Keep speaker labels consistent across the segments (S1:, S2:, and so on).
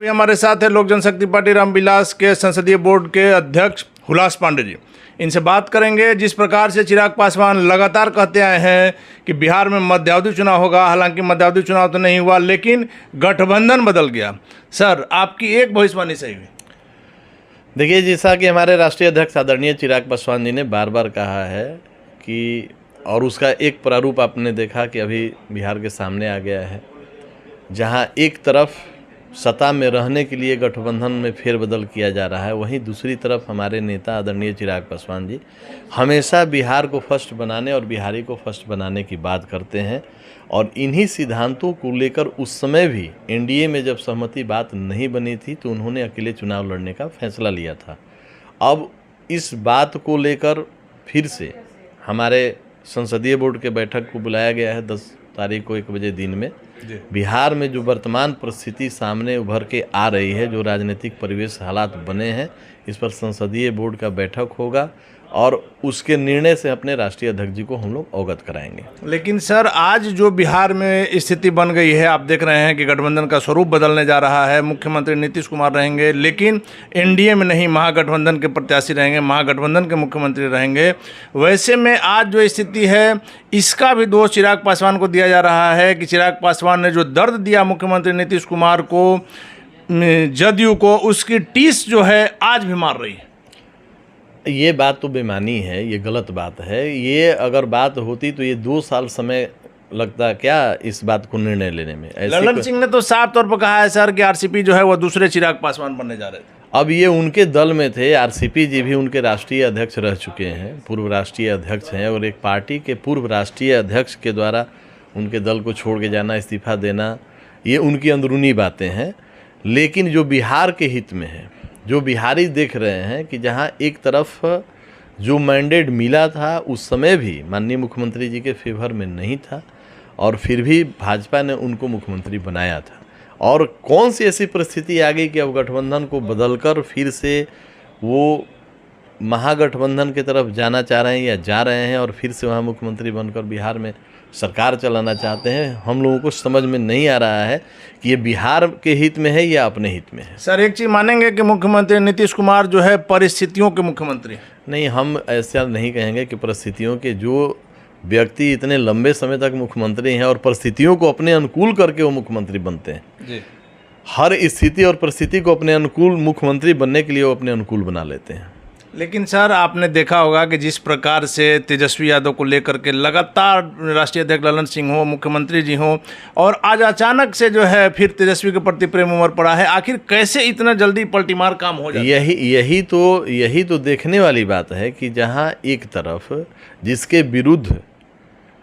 S1: हमारे साथ है लोक जनशक्ति पार्टी रामविलास के संसदीय बोर्ड के अध्यक्ष हुलास पांडे जी। इनसे बात करेंगे। जिस प्रकार से चिराग पासवान लगातार कहते आए हैं कि बिहार में मध्यावधि चुनाव होगा, हालांकि मध्यावधि चुनाव तो नहीं हुआ लेकिन गठबंधन बदल गया। सर, आपकी एक भविष्यवाणी सही हुई?
S2: देखिए, जैसा कि हमारे राष्ट्रीय अध्यक्ष आदरणीय चिराग पासवान जी ने बार बार कहा है कि, और उसका एक प्रारूप आपने देखा कि अभी बिहार के सामने आ गया है, जहां एक तरफ सत्ता में रहने के लिए गठबंधन में फेरबदल किया जा रहा है, वहीं दूसरी तरफ हमारे नेता आदरणीय चिराग पासवान जी हमेशा बिहार को फर्स्ट बनाने और बिहारी को फर्स्ट बनाने की बात करते हैं। और इन्हीं सिद्धांतों को लेकर उस समय भी एनडीए में जब सहमति बात नहीं बनी थी तो उन्होंने अकेले चुनाव लड़ने का फैसला लिया था। अब इस बात को लेकर फिर से हमारे संसदीय बोर्ड के बैठक को बुलाया गया है 10 तारीख को 1 बजे दिन में। बिहार में जो वर्तमान परिस्थिति सामने उभर के आ रही है, जो राजनीतिक परिवेश हालात बने हैं, इस पर संसदीय बोर्ड का बैठक होगा और उसके निर्णय से अपने राष्ट्रीय अध्यक्ष जी को हम लोग अवगत कराएंगे।
S1: लेकिन सर, आज जो बिहार में स्थिति बन गई है, आप देख रहे हैं कि गठबंधन का स्वरूप बदलने जा रहा है। मुख्यमंत्री नीतीश कुमार रहेंगे लेकिन एनडीए में नहीं, महागठबंधन के प्रत्याशी रहेंगे, महागठबंधन के मुख्यमंत्री रहेंगे। वैसे में आज जो स्थिति है इसका भी दोष चिराग पासवान को दिया जा रहा है कि चिराग पासवान ने जो दर्द दिया मुख्यमंत्री नीतीश कुमार को, जदयू को, उसकी टीस जो है आज भी मार रही है।
S2: ये बात तो बेमानी है, ये गलत बात है। ये अगर बात होती तो ये 2 साल समय लगता क्या इस बात को निर्णय लेने में।
S1: ललन सिंह ने तो साफ तौर पर कहा है सर कि आरसीपी जो है वो दूसरे चिराग पासवान बनने जा रहे थे।
S2: अब ये उनके दल में थे, आरसीपी जी भी उनके राष्ट्रीय अध्यक्ष रह चुके हैं, पूर्व राष्ट्रीय अध्यक्ष हैं, और एक पार्टी के पूर्व राष्ट्रीय अध्यक्ष के द्वारा उनके दल को छोड़ के जाना, इस्तीफा देना, ये उनकी अंदरूनी बातें हैं। लेकिन जो बिहार के हित में है, जो बिहारी देख रहे हैं कि जहां एक तरफ जो मैंडेट मिला था उस समय भी माननीय मुख्यमंत्री जी के फेवर में नहीं था और फिर भी भाजपा ने उनको मुख्यमंत्री बनाया था। और कौन सी ऐसी परिस्थिति आ गई कि अब गठबंधन को बदलकर फिर से वो महागठबंधन की तरफ जाना चाह रहे हैं या जा रहे हैं और फिर से वहाँ मुख्यमंत्री बनकर बिहार में सरकार चलाना चाहते हैं। हम लोगों को समझ में नहीं आ रहा है कि ये बिहार के हित में है या अपने हित में है।
S1: सर, एक चीज़ मानेंगे कि मुख्यमंत्री नीतीश कुमार जो है परिस्थितियों के मुख्यमंत्री?
S2: नहीं, हम ऐसा नहीं कहेंगे कि परिस्थितियों के, जो व्यक्ति इतने लंबे समय तक मुख्यमंत्री हैं और परिस्थितियों को अपने अनुकूल करके वो मुख्यमंत्री बनते हैं जी। हर स्थिति और परिस्थिति को अपने अनुकूल मुख्यमंत्री बनने के लिए वो अपने अनुकूल बना लेते हैं।
S1: लेकिन सर, आपने देखा होगा कि जिस प्रकार से तेजस्वी यादव को लेकर के लगातार राष्ट्रीय अध्यक्ष ललन सिंह हो, मुख्यमंत्री जी हो, और आज अचानक से जो है फिर तेजस्वी के प्रति प्रेम उमड़ पड़ा है। आखिर कैसे इतना जल्दी पलटीमार काम हो जाता है?
S2: यही तो देखने वाली बात है कि जहां एक तरफ जिसके विरुद्ध,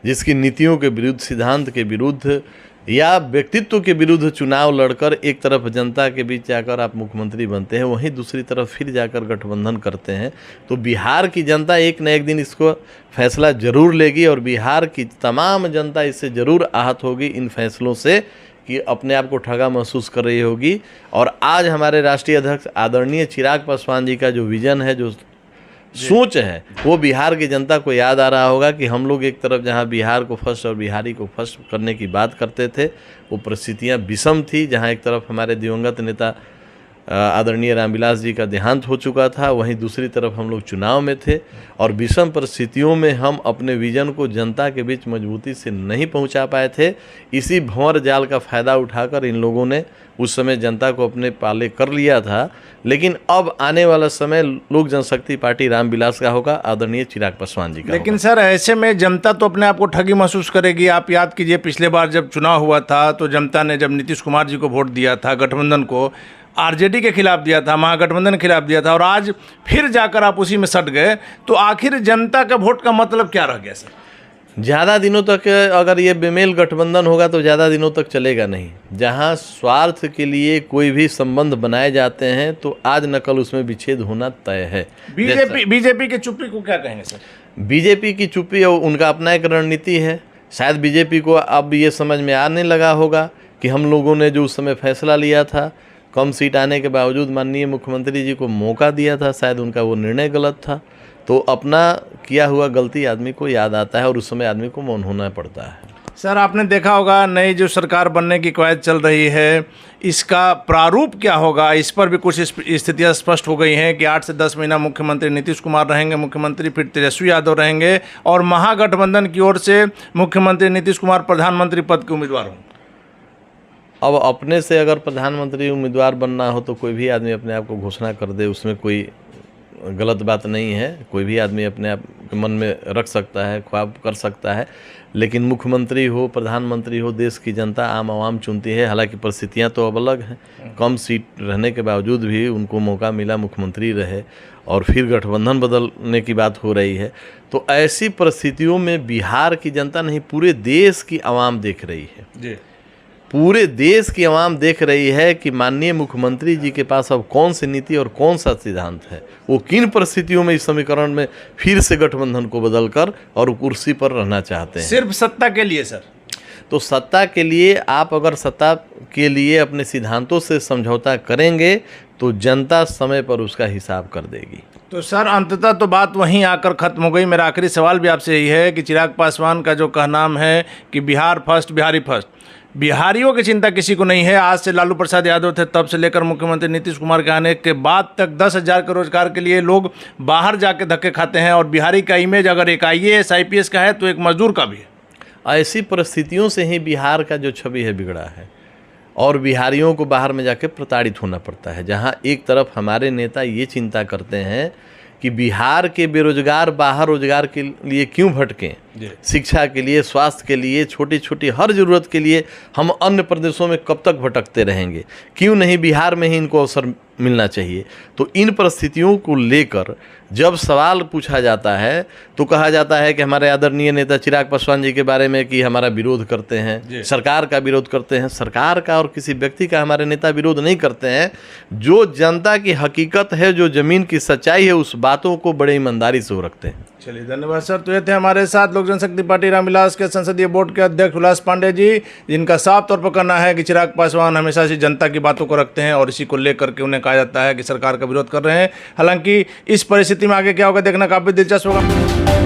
S2: जिसकी नीतियों के विरुद्ध, सिद्धांत के विरुद्ध या व्यक्तित्व के विरुद्ध चुनाव लड़कर एक तरफ जनता के बीच जाकर आप मुख्यमंत्री बनते हैं, वहीं दूसरी तरफ फिर जाकर गठबंधन करते हैं, तो बिहार की जनता एक न एक दिन इसको फैसला जरूर लेगी और बिहार की तमाम जनता इससे ज़रूर आहत होगी, इन फैसलों से, कि अपने आप को ठगा महसूस कर रही होगी। और आज हमारे राष्ट्रीय अध्यक्ष आदरणीय चिराग पासवान जी का जो विजन है, जो सोच है, वो बिहार की जनता को याद आ रहा होगा कि हम लोग एक तरफ जहां बिहार को फर्स्ट और बिहारी को फर्स्ट करने की बात करते थे, वो परिस्थितियां विषम थी। जहां एक तरफ हमारे दिवंगत नेता आदरणीय रामविलास जी का देहांत हो चुका था, वहीं दूसरी तरफ हम लोग चुनाव में थे और विषम परिस्थितियों में हम अपने विजन को जनता के बीच मजबूती से नहीं पहुंचा पाए थे। इसी भंवर जाल का फ़ायदा उठाकर इन लोगों ने उस समय जनता को अपने पाले कर लिया था। लेकिन अब आने वाला समय लोक जनशक्ति पार्टी रामविलास का होगा, आदरणीय चिराग पासवान जी का।
S1: लेकिन सर, ऐसे में जनता तो अपने आप को ठगी महसूस करेगी। आप याद कीजिए, पिछले बार जब चुनाव हुआ था तो जनता ने जब नीतीश कुमार जी को वोट दिया था, गठबंधन को, आरजेडी के खिलाफ दिया था, महागठबंधन के खिलाफ दिया था, और आज फिर जाकर आप उसी में सट गए, तो आखिर जनता का वोट का मतलब क्या रह गया सर?
S2: ज़्यादा दिनों तक अगर ये बेमेल गठबंधन होगा तो ज़्यादा दिनों तक चलेगा नहीं। जहां स्वार्थ के लिए कोई भी संबंध बनाए जाते हैं तो आज न कल उसमें विच्छेद होना तय है।
S1: बीजेपी की चुप्पी को क्या कहेंगे सर?
S2: बीजेपी की चुप्पी उनका अपना एक रणनीति है। शायद बीजेपी को अब ये समझ में आने लगा होगा कि हम लोगों ने जो उस समय फैसला लिया था, कम सीट आने के बावजूद माननीय मुख्यमंत्री जी को मौका दिया था, शायद उनका वो निर्णय गलत था। तो अपना किया हुआ गलती आदमी को याद आता है और उस समय आदमी को मौन होना पड़ता है।
S1: सर आपने देखा होगा नई जो सरकार बनने की कवायद चल रही है, इसका प्रारूप क्या होगा, इस पर भी कुछ स्थितियां स्पष्ट हो गई हैं कि 8 से 10 महीना मुख्यमंत्री नीतीश कुमार रहेंगे मुख्यमंत्री, फिर तेजस्वी यादव रहेंगे और महागठबंधन की ओर से मुख्यमंत्री नीतीश कुमार प्रधानमंत्री पद के उम्मीदवार होंगे।
S2: अब अपने से अगर प्रधानमंत्री उम्मीदवार बनना हो तो कोई भी आदमी अपने आप को घोषणा कर दे, उसमें कोई गलत बात नहीं है। कोई भी आदमी अपने आप के मन में रख सकता है, ख्वाब कर सकता है, लेकिन मुख्यमंत्री हो, प्रधानमंत्री हो, देश की जनता आम आवाम चुनती है। हालांकि परिस्थितियां तो अब अलग हैं, कम सीट रहने के बावजूद भी उनको मौका मिला, मुख्यमंत्री रहे और फिर गठबंधन बदलने की बात हो रही है। तो ऐसी परिस्थितियों में बिहार की जनता नहीं, पूरे देश की आवाम देख रही है
S1: जी,
S2: पूरे देश की आवाम देख रही है कि माननीय मुख्यमंत्री जी के पास अब कौन सी नीति और कौन सा सिद्धांत है, वो किन परिस्थितियों में इस समीकरण में फिर से गठबंधन को बदलकर और कुर्सी पर रहना चाहते हैं।
S1: सिर्फ सत्ता के लिए सर?
S2: तो सत्ता के लिए आप अगर सत्ता के लिए अपने सिद्धांतों से समझौता करेंगे तो जनता समय पर उसका हिसाब कर देगी।
S1: तो सर अंततः तो बात वहीं आकर खत्म हो गई। मेरा आखिरी सवाल भी आपसे यही है कि चिराग पासवान का जो कहनाम है कि बिहार फर्स्ट, बिहारी फर्स्ट, बिहारियों की चिंता किसी को नहीं है। आज से लालू प्रसाद यादव थे तब से लेकर मुख्यमंत्री नीतीश कुमार के आने के बाद तक 10,000 के रोजगार के लिए लोग बाहर जाके धक्के खाते हैं और बिहारी का इमेज अगर एक IAS IPS का है तो एक मजदूर का भी है।
S2: ऐसी परिस्थितियों से ही बिहार का जो छवि है बिगड़ा है और बिहारियों को बाहर में जाके प्रताड़ित होना पड़ता है। जहां एक तरफ हमारे नेता ये चिंता करते हैं कि बिहार के बेरोजगार बाहर रोजगार के लिए क्यों भटकें, शिक्षा के लिए, स्वास्थ्य के लिए, छोटी छोटी हर ज़रूरत के लिए हम अन्य प्रदेशों में कब तक भटकते रहेंगे, क्यों नहीं बिहार में ही इनको अवसर मिलना चाहिए। तो इन परिस्थितियों को लेकर जब सवाल पूछा जाता है तो कहा जाता है कि हमारे आदरणीय नेता चिराग पासवान जी के बारे में कि हमारा विरोध करते हैं, सरकार का विरोध करते हैं। सरकार का और किसी व्यक्ति का हमारे नेता विरोध नहीं करते हैं। जो जनता की हकीकत है, जो ज़मीन की सच्चाई है, उस बातों को बड़े ईमानदारी से वो रखते हैं।
S1: चलिए धन्यवाद सर। तो ये थे हमारे साथ लोक जनशक्ति पार्टी रामविलास के संसदीय बोर्ड के अध्यक्ष उल्लास पांडे जी, जिनका साफ तौर पर कहना है कि चिराग पासवान हमेशा से जनता की बातों को रखते हैं और इसी को लेकर के उन्हें कहा जाता है कि सरकार का विरोध कर रहे हैं। हालांकि इस परिस्थिति में आगे क्या होगा देखना काफ़ी दिलचस्प होगा।